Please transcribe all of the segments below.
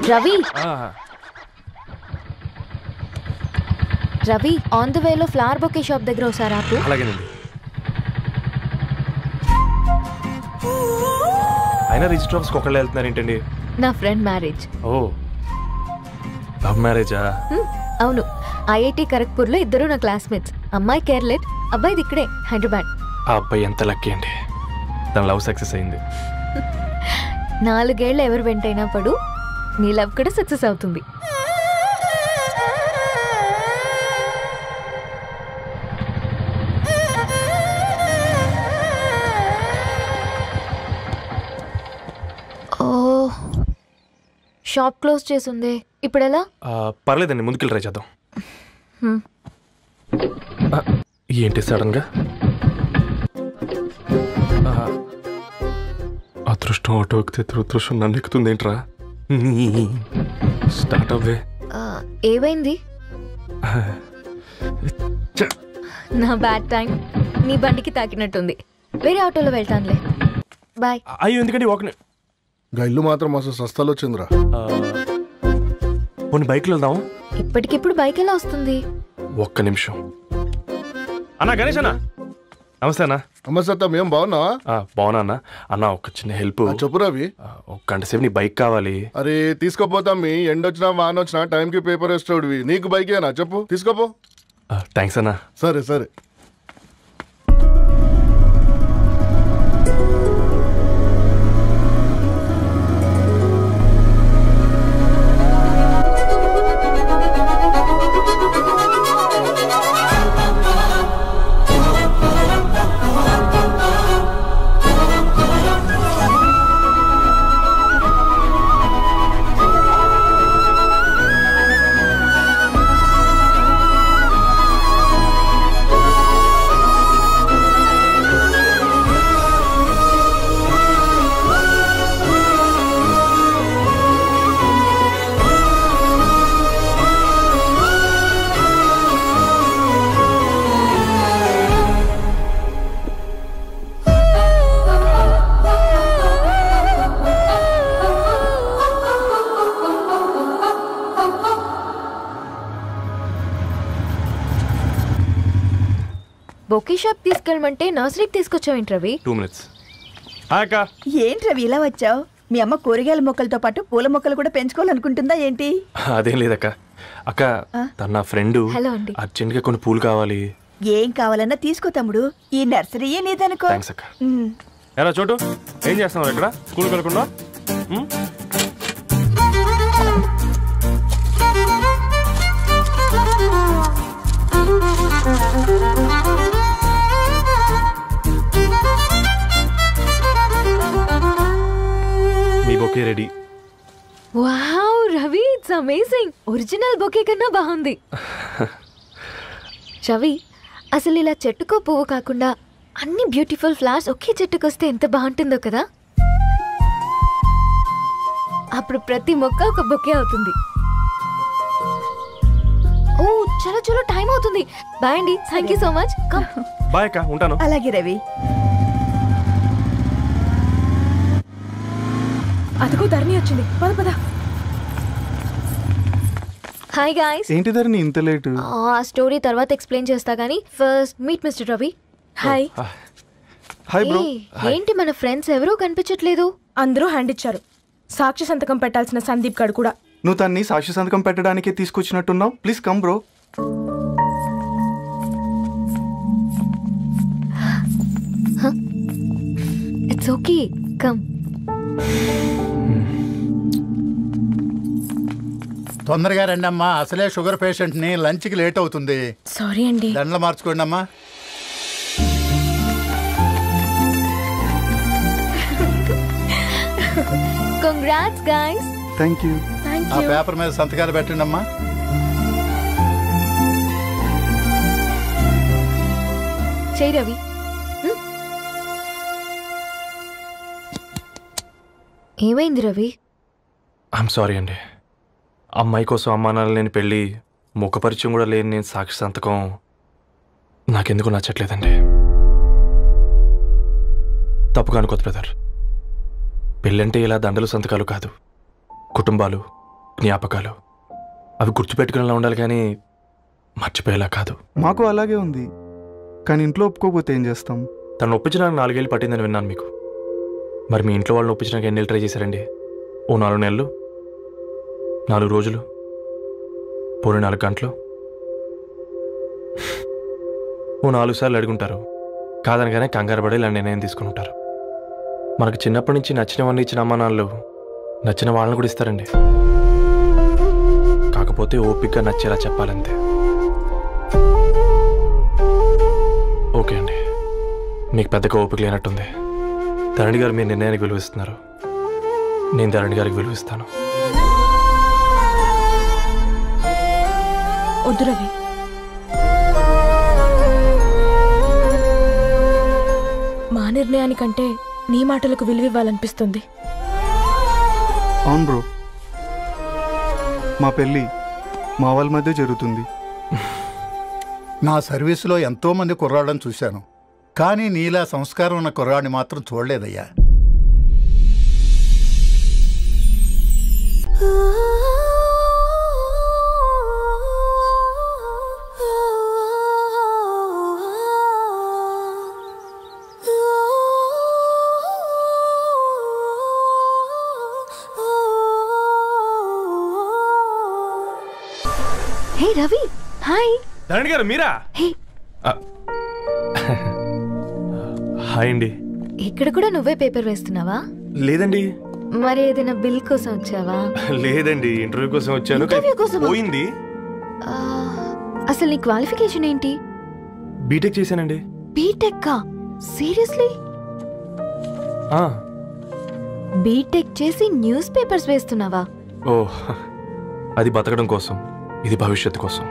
Ravi Ravi on the వేలో flower bouquet shop దగ్గర ఒకసారి ఆపు. అలాగేనండి. అయినా రిజిస్టర్ ఆఫీస్కి ఒకళ్ళు వెళ్తున్నారు ఏంటండి? నా ఫ్రెండ్ మ్యారేజ్. ఓ లవ్ మ్యారేజా? అవును. ఐఐటి ఖరగ్పూర్లో ఇద్దరు నా క్లాస్మేట్స్. అమ్మాయి కేర్లెట్, అబ్బాయిది ఇక్కడే హైదరాబాద్. ఆ అబ్బాయి ఎంత లక్కీ అండి, తన లవ్ సక్సెస్ అయింది. 4 ఏళ్ళు ఎవరు వెంటైనా పడు, నీ లవ్ కూడా సక్సెస్ అవుతుంది. షాప్ క్లోజ్ చేసింది, ఇప్పుడు ఎలా? పర్లేదండి, ముందుకెళ్ళి ట్రై చేద్దాం. ఏంటి సడన్ గా? అదృష్టం ఆటో ఎక్కితే దురదృష్టం నన్ను ఎక్కుతుంది ఏంట్రా? స్టార్ట్ అవ్వే. ఏమైంది? నా బ్యాడ్ టైం నీ బండికి తాకినట్టుంది. వేరే ఆటోలో వెళ్తానులే, బాయ్. అయ్యో ఎందుకండి ఒక ఇల్లు మాత్రం అసలు సస్తాలో వచ్చిందిరా. పోనీ బైక్లో వెళ్దాం. ఇప్పటికిప్పుడు బైక్ ఎలా వస్తుంది? ఒక్క నిమిషం. అన్నా గణేష్ అన్న, నమస్తే అన్న. నమస్తే, ఏం బాగున్నావా? బాగున్నా అన్న. అన్న ఒక చిన్న హెల్ప్. చెప్పు రవి. ఒక గంట సేపు నీ బైక్ కావాలి. అరే తీసుకోపోతాం, మీ ఎండొచ్చినా వాన వచ్చినా టైంకి పేపర్ వేస్తాడువి. నీకు బైకేనా చెప్పు, తీసుకోపో. థ్యాంక్స్ అన్న. సరే సరే. బొకే షాప్ తీసుకెళ్ళమంటే నర్సరీకి తీసుకొచ్చావేంటి రవి? 2 minutes. ఏంటి రవి ఇలా వచ్చావు? మీ అమ్మ కూరగాయల మొక్కలతో పాటు పూల మొక్కలు కూడా పెంచుకోవాలనుకుంటుందా ఏంటి? అదేం లేదక్క. అక్క తన నా ఫ్రెండ్, అర్జెంట్ గా కొన్ని పూలు కావాలి. ఏం కావాలన్నా తీసుకో తమ్ముడు, ఈ నర్సరీయే నీదనుకో. థాంక్స్ అక్క. ఎలా చోటు, ఏం చేస్తున్నావు ఇక్కడ? స్కూల్కి వెళ్ళకుండా? మీ bouquet ready. Wow Ravi, it's amazing. Original bouquet కన్నా బాగుంది. రవి, అసలు ఇలా చెట్టుకో పువ్వు కాకుండా అన్ని బ్యూటిఫుల్ ఫ్లవర్స్ ఒకే చెట్టుకు వస్తే ఎంత బాగుంటుందో కదా. అప్పుడు ప్రతి మొక్క ఒక బొకే అవుతుంది. ఓ చలో చలో, టైం అవుతుంది. బాయ్ అండి, thank you so much. Bye అక్క, ఉంటాను. అలాగే రవి. అదిగో ధరణి వచ్చింది, పద పద. Hi guys. ఏంటి ధరణి ఇంత లేట్? ఆ స్టోరీ తర్వాత ఎక్స్ప్లెయిన్ చేస్తా గానీ first meet mister Ravi. Hi. Hi bro. ఏంటి మన ఫ్రెండ్స్ ఎవరూ కనిపించట్లేదు? అందరూ హ్యాండ్ ఇచ్చారు. సాక్షి సంతకం పెట్టాల్సిన సందీప్ గడు కూడా. నువ్వు తన్ని సాక్షి సంతకం పెట్టడానికే తీసుకొచ్చినట్టున్నావు. Please come bro. It's okay, come. తొందరగా రండి అమ్మా, అసలే షుగర్ పేషెంట్ ని, లంచ్ కి లేట్ అవుతుంది. సారీ అండి. దండలు మార్చుకోండి అమ్మా. Congrats guys. Thank you. ఆ పేపర్ మీద సంతకాలు పెట్టండి అమ్మా. చెయ్ రవి. ఏమైంది రవి? ఐఎమ్ సారీ అండి. అమ్మాయి కోసం అమ్మానాలు లేని పెళ్ళి, ముఖపరిచయం కూడా లేని నేను సాక్షి సంతకం నాకెందుకు నచ్చట్లేదండి. తప్పుగా అనుకోదు బ్రదర్. పెళ్ళంటే ఇలా దండలు సంతకాలు కాదు, కుటుంబాలు, జ్ఞాపకాలు. అవి గుర్తుపెట్టుకునేలా ఉండాలి కానీ మర్చిపోయేలా కాదు. మాకు అలాగే ఉంది, కానీ ఇంట్లో ఒప్పుకోకపోతే ఏం చేస్తాం? తను ఒప్పించడానికి 4 ఏళ్ళు పట్టిందని విన్నాను మీకు. మరి మీ ఇంట్లో వాళ్ళని ఒప్పించడానికి ఎన్ని ఏళ్ళు ట్రై చేశారండి? ఓ 4 నెలలు, 4 రోజులు, పోనీ 4 గంటలు, ఓ 4 సార్లు అడుగుంటారు. కాదనగానే కంగారు పడి ఇలా నిర్ణయం తీసుకుని ఉంటారు. మనకు చిన్నప్పటి నుంచి నచ్చినవన్నీ ఇచ్చిన అమ్మానాళ్ళు నచ్చిన వాళ్ళని కూడా ఇస్తారండి. కాకపోతే ఓపికగా నచ్చేలా చెప్పాలంతే. ఓకే అండి, మీకు పెద్దగా ఓపిక లేనట్టుంది. ధరణి గారు మీ నిర్ణయానికి విలువిస్తున్నారు, నేను ధరణి గారికి విలువిస్తాను. వద్దు రవి, మా నిర్ణయానికంటే నీ మాటలకు విలువివ్వాలనిపిస్తుంది. అవును బ్రో, మా పెళ్ళి మా వాళ్ళ మధ్య జరుగుతుంది. నా సర్వీసులో ఎంతో మంది కుర్రాళ్ళని చూశాను, కానీ నీలా సంస్కారం ఉన్న కుర్రాడిని మాత్రం చూడలేదయ్యా. హే రవి, హాయ్. ధరణి గారు మీరా? హే, హాయ్ అండి. ఇక్కడ కూడా నువ్వే పేపర్ వేస్తున్నావా? లేదండి. మరి ఏదైనా బిల్ కోసం వచ్చావా? లేదండి, ఇంటర్వ్యూ కోసం వచ్చాను. ఇంటర్వ్యూ కోసమా? పోయింది. అసలు నీ క్వాలిఫికేషన్ ఏంటి? బీటెక్ చేశానండి. బీటెక్? సీరియస్లీ? బీటెక్ చేసి న్యూస్ పేపర్స్ వేస్తున్నావా? ఓ, అది బతకడం కోసం, ఇది భవిష్యత్తు కోసం.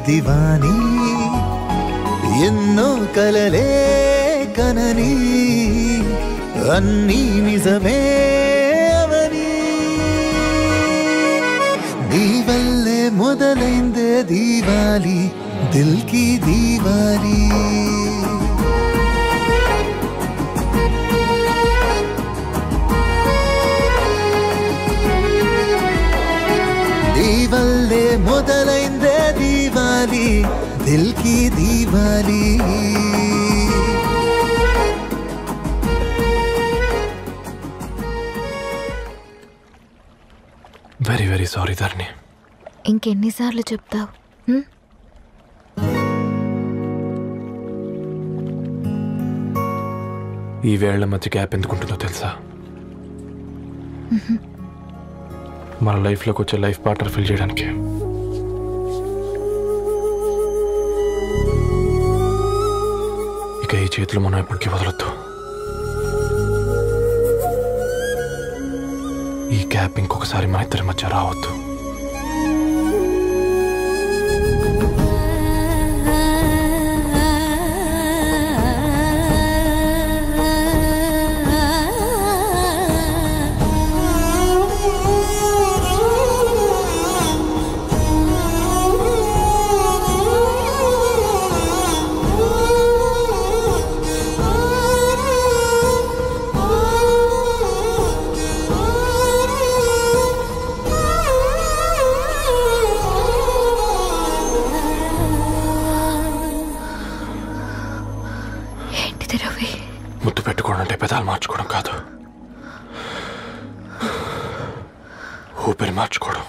దివానీ ఎన్నో కలలే కనని అన్నీ నిజమే అవని నీ వల్లే మొదలైందే దీవాలి దిల్ కి దీవాలి నీ వల్లే మొదలైందే దీవాలి దిల్ కి దీవాలి వెరీ వెరీ సారీ ధరణి. ఇంకెన్నిసార్లు చెప్తావు? ఈ వేళ్ల మధ్య గ్యాప్ ఎందుకుంటుందో తెలుసా? మన లైఫ్లోకి వచ్చే లైఫ్ పార్ట్నర్ ఫిల్ చేయడానికి. ఇక ఈ చేతులు మనం ఎప్పటికీ వదలొద్దు. ఈ గ్యాప్ ఇంకొకసారి మన ఇద్దరి మధ్య రావద్దు. అంటే పెదాలు మార్చుకోవడం కాదు, ఊపిరి మార్చుకోవడం.